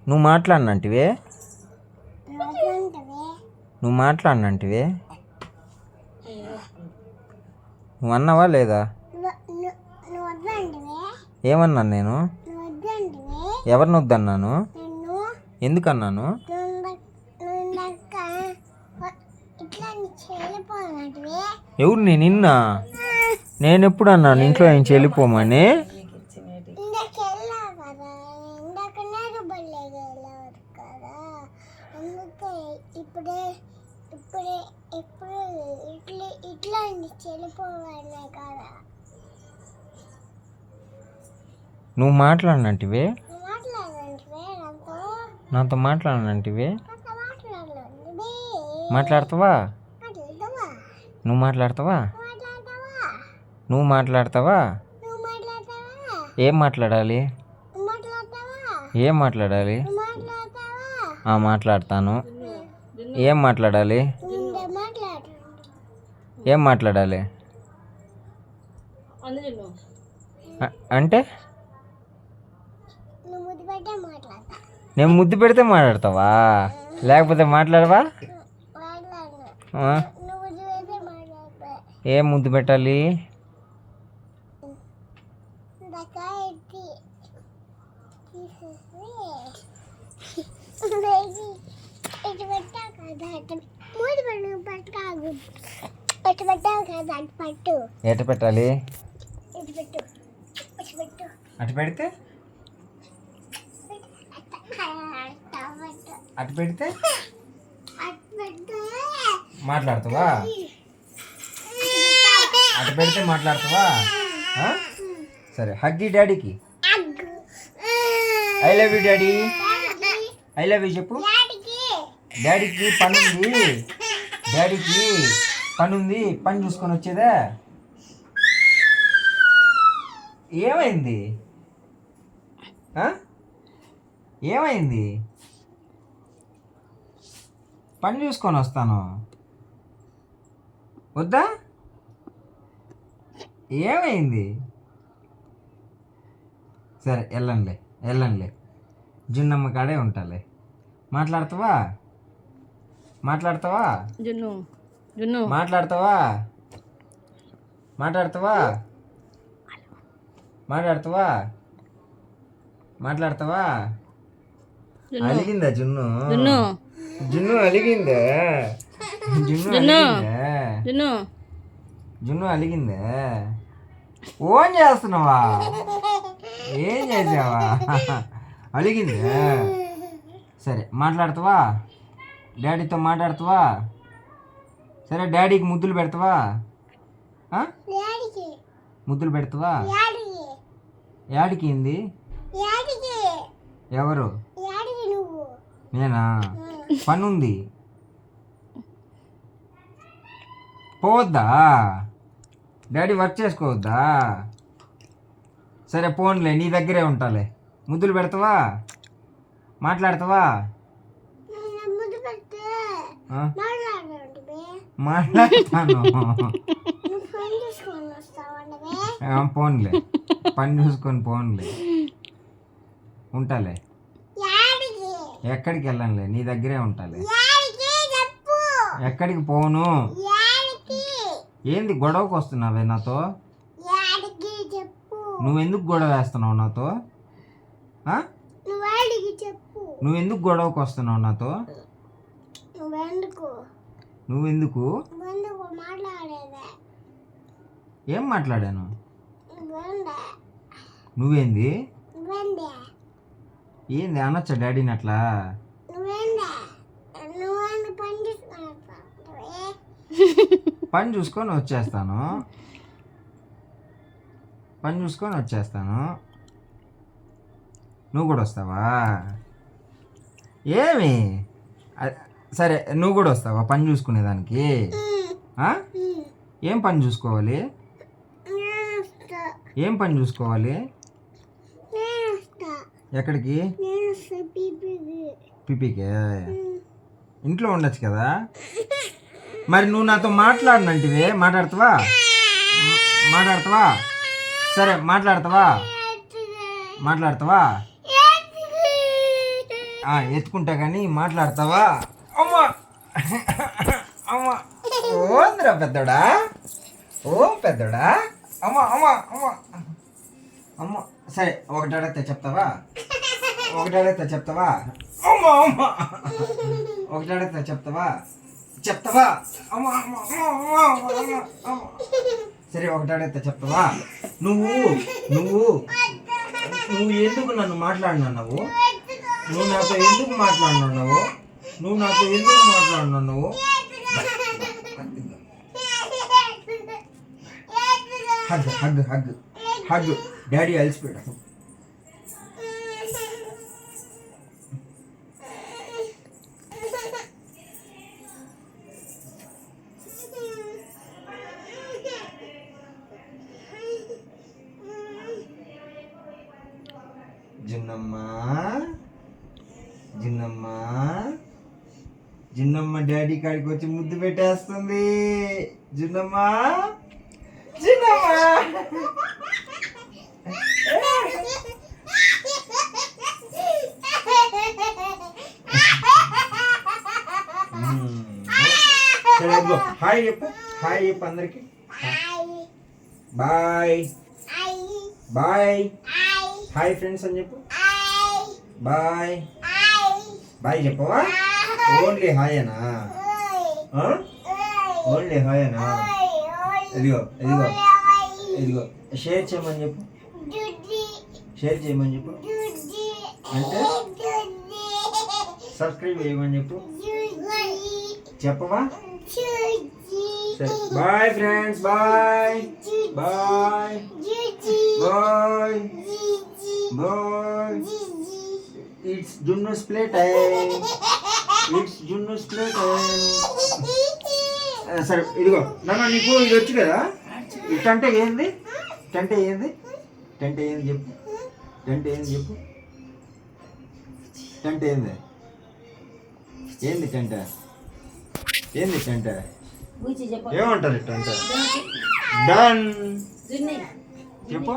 నువ్వు మాట్లాడినంటివే నువ్వు మాట్లాడినంటివే నువ్వు అన్నావా లేదా? ఏమన్నాను నేను? ఎవరిని వద్దన్నాను? ఎందుకన్నాను? ఎవరు నిన్న? నేను ఎప్పుడు అన్నాను ఇంట్లో నుంచి వెళ్ళిపోమని? నువ్వు మాట్లాడినంటివే నాతో మాట్లాడినంటివే మాట్లాడతావా? నువ్వు మాట్లాడతావా? నువ్వు మాట్లాడతావా? ఏం మాట్లాడాలి? ఏం మాట్లాడాలి? మాట్లాడతాను. ఏం మాట్లాడాలి? ఏం మాట్లాడాలి అంటే? నేను ముద్దు పెడితే మాట్లాడతావా? లేకపోతే మాట్లాడవా? ఏం ముద్దు పెట్టాలి? ఎట పెట్టాలి? అటు పెడితే అటు పెడితే మాట్లాడతావా? అటు పెడితే మాట్లాడతావా? సరే హగ్గి డాడీకి. I love you daddy. I love you చెప్పు. డాడీకి పని ఉంది. డాడీకి పని ఉంది. పని చూసుకొని వచ్చేదా? ఏమైంది? ఏమైంది? పని చూసుకొని వస్తాను. వద్దా? ఏమైంది? సరే వెళ్ళండిలే. జున్నమ్మ కాడే ఉంటాలే. మాట్లాడతావా? మాట్లాడతావా? మాట్లాడతావా? మాట్లాడతావా? మాట్లాడతావా? మాట్లాడతావా? అలిగిందా జున్ను? జున్ను అలిగిందా? జున్ను అలిగిందా? ఓన్ చేస్తున్నావా? ఏం చేసావా? అలిగిందా? సరే మాట్లాడతావా? డాడీతో మాట్లాడతావా? సరే డాడీకి ముద్దులు పెడతావా? ముద్దులు పెడతావా? యాడికి ఏంది? ఎవరు? నేనా? పని ఉంది. పోవద్దా? డాడీ వర్క్ చేసుకోవద్దా? సరే పోన్లే, నీ దగ్గరే ఉంటాలే. ముద్దులు పెడతావా? మాట్లాడతావా? మాట్లాడతాను. పోన్లే, పని చూసుకొని పోన్లే. ఉంటాలే. ఎక్కడికి వెళ్ళనులే, నీ దగ్గరే ఉంటాలే. ఎక్కడికి పోను. ఏంది గొడవకు వస్తున్నావే నాతో? నువ్వెందుకు గొడవ వేస్తున్నావు నాతో? నువ్వెందుకు గొడవకు వస్తున్నావు నాతో? నువ్వెందుకు? ఏం మాట్లాడాను? నువ్వేంది? ఏంది అనొచ్చా డాడీని అట్లా? పని చూసుకొని వచ్చేస్తాను. నువ్వు కూడా వస్తావా? ఏమి? సరే నువ్వు కూడా వస్తావా పని చూసుకునేదానికి? ఏం పని చూసుకోవాలి? ఏం పని చూసుకోవాలి? ఎక్కడికి? పిపికే. ఇంట్లో ఉండొచ్చు కదా. మరి నువ్వు నాతో మాట్లాడినంటివే. మాట్లాడతావా? సరే మాట్లాడతావా? ఎత్తుకుంటా కానీ మాట్లాడతావా? అమ్మా అమ్మా ఓందిరా పెద్దోడా, ఓ పెద్దోడా. అమ్మా అమ్మా అమ్మా అమ్మ. సరే ఒకటి అడిగితే చెప్తావా? ఒకటి అడిగితే చెప్తావా? అమ్మా అమ్మా ఒకటి అడిగితే చెప్తావా? చెప్తావా? అమ్మా అమ్మా అమ్మా అమ్మా అమ్మా. సరే ఒకటి అడిగితే చెప్తావా? నువ్వు నువ్వు నువ్వు ఎందుకు నన్ను మాట్లాడినావు? నువ్వు నాతో ఎందుకు మాట్లాడినావు? నువ్వు నాతో ఎందుకు మాట్లాడినావు? Hug hug hug hug. Daddy అలసిపోయాడు. జిన్నమ్మ జిన్నమ్మ జిన్నమ్మ డాడీ కాడికి వచ్చి ముద్దు పెట్టేస్తుంది. జిన్నమ్మ జిన్నమ్మ సరే హాయ్ చెప్పు, హాయ్ చెప్పు అందరికి. బాయ్ బాయ్ హాయ్ ఫ్రెండ్స్ అని చెప్పు. బాయ్ బాయ్ చెప్పవా? ఓన్లీ హాయ్ అనా? ఓన్లీ హాయ్ అనా? ఇదిగో ఇదిగో ఇదిగో షేర్ చేయమని చెప్పు. షేర్ చేయమని చెప్పు అంటే సబ్స్క్రైబ్ చేయమని చెప్పు. చెప్పవా? సరే bye friends. Bye bye bye bye. It's Junnu's play time. It's Junnu's play time. సరే ఇదిగో నాన్న నీకు ఇది వచ్చు కదా. ఈ టెంట ఏంది? టెంట ఏంది? టెంట ఏంది చెప్పు. టెంట ఏంది చెప్పు. టెంట ఏంది? ఏంది టెంట? ఏంది టెంట? ఏమంటారు టెంట? డన్ చెప్పు.